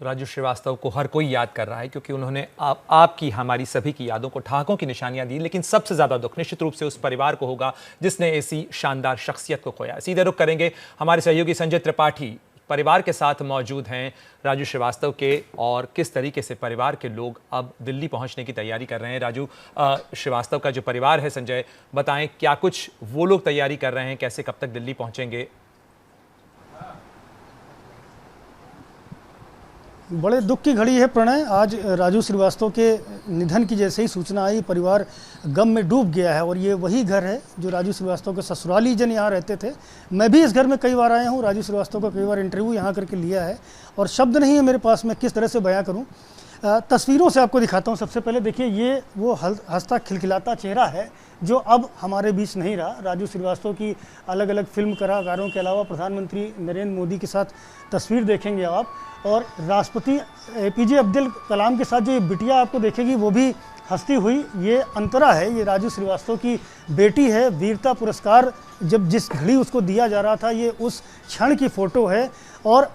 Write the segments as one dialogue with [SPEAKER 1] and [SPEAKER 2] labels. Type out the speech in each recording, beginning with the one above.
[SPEAKER 1] राजू श्रीवास्तव को हर कोई याद कर रहा है क्योंकि उन्होंने आपकी हमारी सभी की यादों को ठहाकों की निशानियां दी। लेकिन सबसे ज्यादा दुख निश्चित रूप से उस परिवार को होगा जिसने ऐसी शानदार शख्सियत को खोया। सीधे रुख करेंगे, हमारे सहयोगी संजय त्रिपाठी परिवार के साथ मौजूद हैं राजू श्रीवास्तव के, और किस तरीके से परिवार के लोग अब दिल्ली पहुंचने की तैयारी कर रहे हैं। राजू श्रीवास्तव का जो परिवार है, संजय बताएं क्या कुछ वो लोग तैयारी कर रहे हैं, कैसे कब तक दिल्ली पहुंचेंगे।
[SPEAKER 2] बड़े दुख की घड़ी है प्रणय। आज राजू श्रीवास्तव के निधन की जैसे ही सूचना आई, परिवार गम में डूब गया है। और ये वही घर है जो राजू श्रीवास्तव के ससुराली जन यहाँ रहते थे। मैं भी इस घर में कई बार आया हूँ, राजू श्रीवास्तव का कई बार इंटरव्यू यहाँ करके लिया है और शब्द नहीं है मेरे पास मैं किस तरह से बयां करूँ। तस्वीरों से आपको दिखाता हूँ। सबसे पहले देखिए, ये वो हंसता खिलखिलाता चेहरा है जो अब हमारे बीच नहीं रहा। राजू श्रीवास्तव की अलग अलग फिल्म कलाकारों के अलावा प्रधानमंत्री नरेंद्र मोदी के साथ तस्वीर देखेंगे आप, और राष्ट्रपति APJ अब्दुल कलाम के साथ जो ये बिटिया आपको देखेगी वो भी हंसती हुई। ये अंतरा है, ये राजू श्रीवास्तव की बेटी है। वीरता पुरस्कार जब जिस घड़ी उसको दिया जा रहा था, ये उस क्षण की फ़ोटो है। और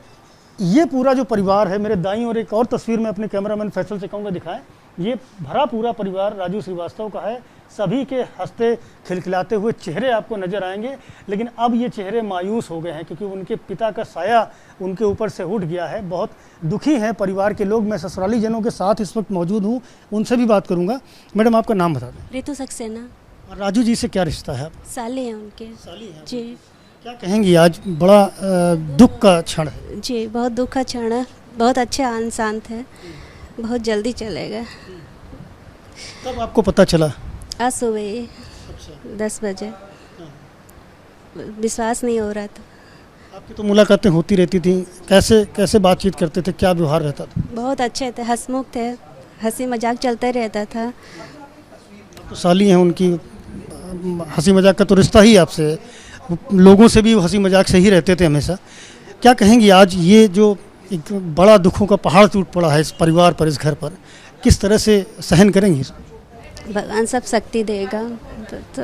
[SPEAKER 2] ये पूरा जो परिवार है, मेरे दाईं और एक और तस्वीर में अपने कैमरामैन फैसल से कहूँगा दिखाएं, ये भरा पूरा परिवार राजू श्रीवास्तव का है। सभी के हंसते खिलखिलाते हुए चेहरे आपको नजर आएंगे। लेकिन अब ये चेहरे मायूस हो गए हैं क्योंकि उनके पिता का साया उनके ऊपर से उठ गया है। बहुत दुखी हैं परिवार के लोग। मैं ससुराली जनों के साथ इस वक्त मौजूद हूँ, उनसे भी बात करूँगा। मैडम, आपका नाम बता दें।
[SPEAKER 3] रितु सक्सेना।
[SPEAKER 2] और राजू जी से क्या रिश्ता है?
[SPEAKER 3] साली हैं उनके।
[SPEAKER 2] साली हैं
[SPEAKER 3] जी।
[SPEAKER 2] क्या कहेंगी, आज बड़ा दुख का क्षण है?
[SPEAKER 3] जी, बहुत दुख का क्षण है। बहुत अच्छे इंसान थे, बहुत जल्दी चले गए।
[SPEAKER 2] कब आपको पता चला?
[SPEAKER 3] आज सुबह ही 10 बजे। विश्वास नहीं हो रहा था।
[SPEAKER 2] आपकी तो मुलाकातें होती रहती थी, कैसे कैसे बातचीत करते थे, क्या व्यवहार रहता था?
[SPEAKER 3] बहुत अच्छे थे, हंसमुख थे, हंसी मजाक चलता रहता था।
[SPEAKER 2] तो साली हैं उनकी, हंसी मजाक का तो रिश्ता ही आपसे, लोगों से भी हंसी मजाक से ही रहते थे हमेशा। क्या कहेंगी, आज ये जो एक बड़ा दुखों का पहाड़ टूट पड़ा है इस परिवार पर, इस घर पर, किस तरह से सहन करेंगी?
[SPEAKER 3] भगवान सब शक्ति देगा। तो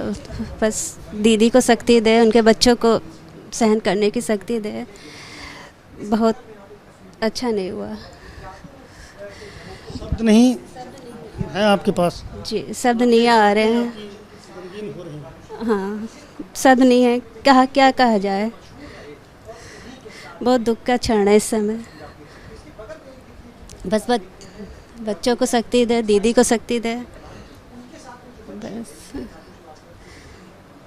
[SPEAKER 3] बस दीदी को शक्ति दे, उनके बच्चों को सहन करने की शक्ति दे। बहुत अच्छा नहीं हुआ।
[SPEAKER 2] शब्द नहीं है आपके पास?
[SPEAKER 3] जी, शब्द नहीं आ रहे हैं। हाँ, शब्द नहीं है, क्या कहा जाए। बहुत दुख का क्षण है इस समय। बस बच्चों को शक्ति दे, दीदी को शक्ति दे। बस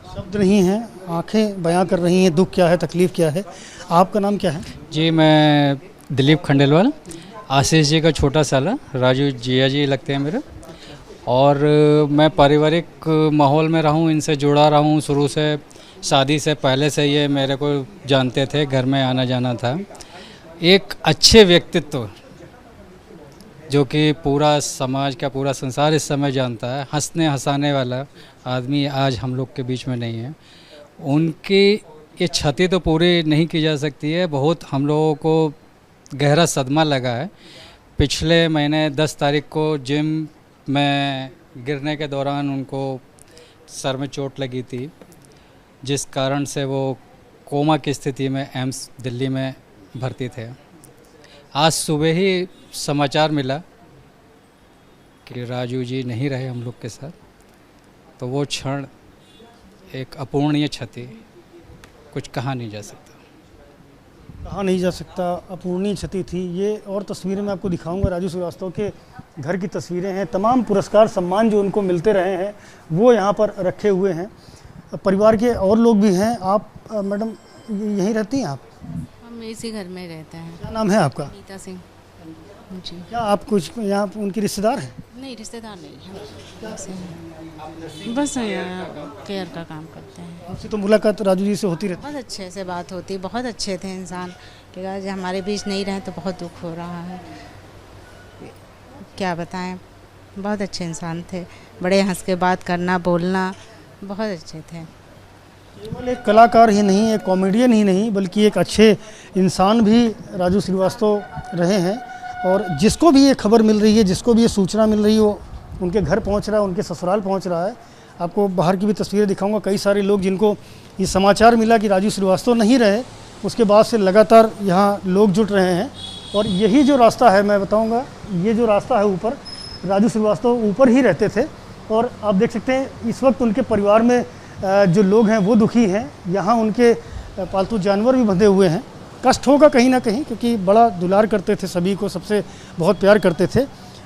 [SPEAKER 2] शब्द नहीं है, आंखें बयां कर रही हैं दुख क्या है, तकलीफ़ क्या है। आपका नाम क्या है?
[SPEAKER 4] जी, मैं दिलीप खंडेलवाल, आशीष जी का छोटा साला। राजू जिया जी लगते हैं मेरे। और मैं पारिवारिक माहौल में रहा हूँ, इनसे जुड़ा रहा हूँ शुरू से। शादी से पहले से ये मेरे को जानते थे, घर में आना जाना था। एक अच्छे व्यक्तित्व जो कि पूरा समाज का, पूरा संसार इस समय जानता है, हंसने हंसाने वाला आदमी आज हम लोग के बीच में नहीं है। उनकी ये क्षति तो पूरी नहीं की जा सकती है। बहुत हम लोगों को गहरा सदमा लगा है। पिछले महीने 10 तारीख को जिम में गिरने के दौरान उनको सर में चोट लगी थी, जिस कारण से वो कोमा की स्थिति में एम्स दिल्ली में भर्ती थे। आज सुबह ही समाचार मिला कि राजू जी नहीं रहे हम लोग के साथ। तो वो क्षण एक अपूर्णीय क्षति, कुछ कहा नहीं जा सकता।
[SPEAKER 2] कहा नहीं जा सकता, अपूर्णीय क्षति थी। ये और तस्वीरें मैं आपको दिखाऊंगा, राजू श्रीवास्तव के घर की तस्वीरें हैं। तमाम पुरस्कार सम्मान जो उनको मिलते रहे हैं वो यहाँ पर रखे हुए हैं। परिवार के और लोग भी हैं। आप मैडम यहीं रहती हैं? आप?
[SPEAKER 5] हम इसी घर में रहते हैं।
[SPEAKER 2] क्या नाम है आपका?
[SPEAKER 5] नीता सिंह जी।
[SPEAKER 2] क्या आप कुछ यहाँ उनकी रिश्तेदार हैं?
[SPEAKER 5] नहीं, रिश्तेदार नहीं है, बस यहाँ केयर का काम करते हैं।
[SPEAKER 2] आपसे तो मुलाकात राजू जी से होती रहती?
[SPEAKER 5] बहुत अच्छे से बात होती, बहुत अच्छे थे इंसान। कि आज हमारे बीच नहीं रहे तो बहुत दुख हो रहा है। क्या बताएं, बहुत अच्छे इंसान थे। बड़े हंस के बात करना, बोलना, बहुत अच्छे थे।
[SPEAKER 2] केवल एक कलाकार ही नहीं, एक कॉमेडियन ही नहीं, बल्कि एक अच्छे इंसान भी राजू श्रीवास्तव रहे हैं। और जिसको भी ये खबर मिल रही है, जिसको भी ये सूचना मिल रही है, वो उनके घर पहुंच रहा है, उनके ससुराल पहुंच रहा है। आपको बाहर की भी तस्वीरें दिखाऊंगा। कई सारे लोग जिनको ये समाचार मिला कि राजू श्रीवास्तव नहीं रहे, उसके बाद से लगातार यहाँ लोग जुट रहे हैं। और यही जो रास्ता है, मैं बताऊंगा, ये जो रास्ता है ऊपर, राजू श्रीवास्तव ऊपर ही रहते थे। और आप देख सकते हैं इस वक्त उनके परिवार में जो लोग हैं वो दुखी हैं। यहाँ उनके पालतू जानवर भी बंधे हुए हैं। कष्ट होगा कहीं ना कहीं, क्योंकि बड़ा दुलार करते थे सभी को, सबसे बहुत प्यार करते थे।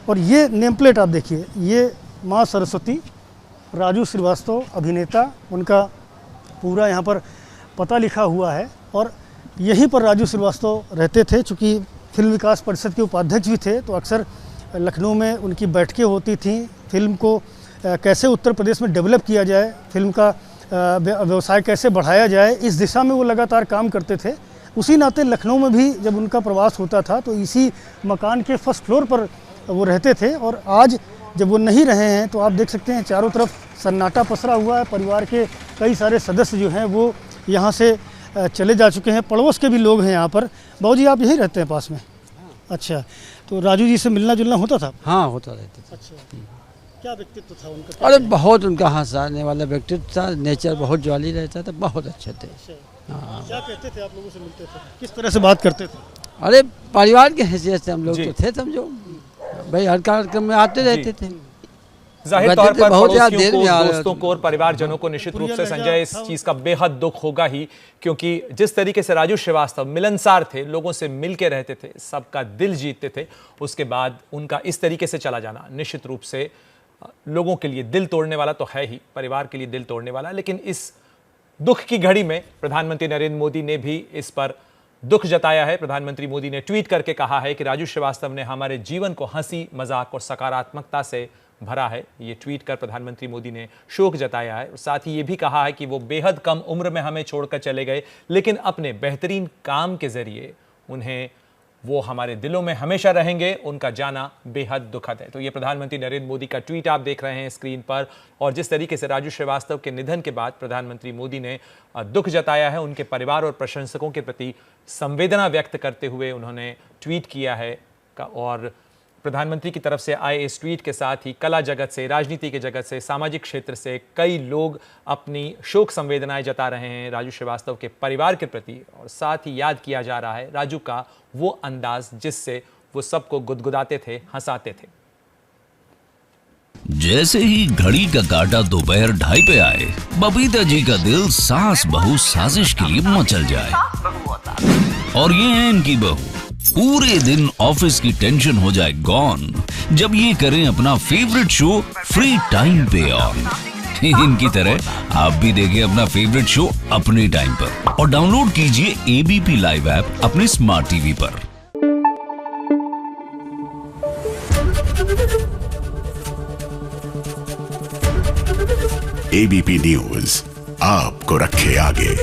[SPEAKER 2] और ये नेम प्लेट आप देखिए, ये माँ सरस्वती, राजू श्रीवास्तव अभिनेता, उनका पूरा यहाँ पर पता लिखा हुआ है। और यहीं पर राजू श्रीवास्तव रहते थे। चूँकि फिल्म विकास परिषद के उपाध्यक्ष भी थे, तो अक्सर लखनऊ में उनकी बैठकें होती थीं। फिल्म को कैसे उत्तर प्रदेश में डेवलप किया जाए, फिल्म का व्यवसाय कैसे बढ़ाया जाए, इस दिशा में वो लगातार काम करते थे। उसी नाते लखनऊ में भी जब उनका प्रवास होता था तो इसी मकान के फर्स्ट फ्लोर पर वो रहते थे। और आज जब वो नहीं रहे हैं तो आप देख सकते हैं चारों तरफ सन्नाटा पसरा हुआ है। परिवार के कई सारे सदस्य जो हैं वो यहाँ से चले जा चुके हैं। पड़ोस के भी लोग हैं यहाँ पर। बाबूजी, आप यहीं रहते हैं पास में? अच्छा, तो राजू जी से मिलना जुलना होता था?
[SPEAKER 6] हाँ, होता रहता था।
[SPEAKER 2] अच्छा, क्या व्यक्तित्व था उनका?
[SPEAKER 6] अरे बहुत उनका हंसाने वाला व्यक्तित्व था, नेचर बहुत ज्वाली रहता था, बहुत अच्छे थे। हाँ।
[SPEAKER 2] क्या कहते थे, आप लोगों से मिलते थे, किस तरह से बात करते थे?
[SPEAKER 6] अरे परिवार के हैसियत से हम लोग तो थे, समझो भाई, हर कार्यक्रम में आते रहते थे।
[SPEAKER 1] जाहिर तौर पर
[SPEAKER 6] बहुत याद
[SPEAKER 1] पड़ोसियों
[SPEAKER 6] देर
[SPEAKER 1] को,
[SPEAKER 6] में
[SPEAKER 1] दोस्तों को और परिवारजनों को निश्चित रूप से संजय इस चीज का बेहद दुख होगा ही, क्योंकि जिस तरीके से राजू श्रीवास्तव मिलनसार थे, लोगों से मिलके रहते थे, सबका दिल जीतते थे, उसके बाद उनका इस तरीके से चला जाना निश्चित रूप से लोगों के लिए दिल तोड़ने वाला तो है ही, परिवार के लिए दिल तोड़ने वाला। लेकिन इस दुख की घड़ी में प्रधानमंत्री नरेंद्र मोदी ने भी इस पर दुख जताया है। प्रधानमंत्री मोदी ने ट्वीट करके कहा है कि राजू श्रीवास्तव ने हमारे जीवन को हंसी, मजाक और सकारात्मकता से भरा है। ये ट्वीट कर प्रधानमंत्री मोदी ने शोक जताया है और साथ ही ये भी कहा है कि वो बेहद कम उम्र में हमें छोड़कर चले गए, लेकिन अपने बेहतरीन काम के जरिए उन्हें वो हमारे दिलों में हमेशा रहेंगे, उनका जाना बेहद दुखद है। तो ये प्रधानमंत्री नरेंद्र मोदी का ट्वीट आप देख रहे हैं स्क्रीन पर। और जिस तरीके से राजू श्रीवास्तव के निधन के बाद प्रधानमंत्री मोदी ने दुख जताया है, उनके परिवार और प्रशंसकों के प्रति संवेदना व्यक्त करते हुए उन्होंने ट्वीट किया है। और प्रधानमंत्री की तरफ से आए इस ट्वीट के साथ ही कला जगत से, राजनीति के जगत से, सामाजिक क्षेत्र से कई लोग अपनी शोक संवेदनाएं जता रहे हैं राजू श्रीवास्तव के परिवार के प्रति। और साथ ही याद किया जा रहा है राजू का वो अंदाज जिससे वो सबको गुदगुदाते थे, हंसाते थे।
[SPEAKER 7] जैसे ही घड़ी का काटा दोपहर 2:30 पे आए, बबीता जी का दिल सास बहू साजिश के लिए मचल जाए। और ये है इनकी बहू, पूरे दिन ऑफिस की टेंशन हो जाए गॉन जब ये करें अपना फेवरेट शो फ्री टाइम पे ऑन। इनकी तरह आप भी देखिए अपना फेवरेट शो अपने टाइम पर और डाउनलोड कीजिए एबीपी लाइव ऐप अपने स्मार्ट टीवी पर।
[SPEAKER 8] एबीपी न्यूज आपको रखे आगे।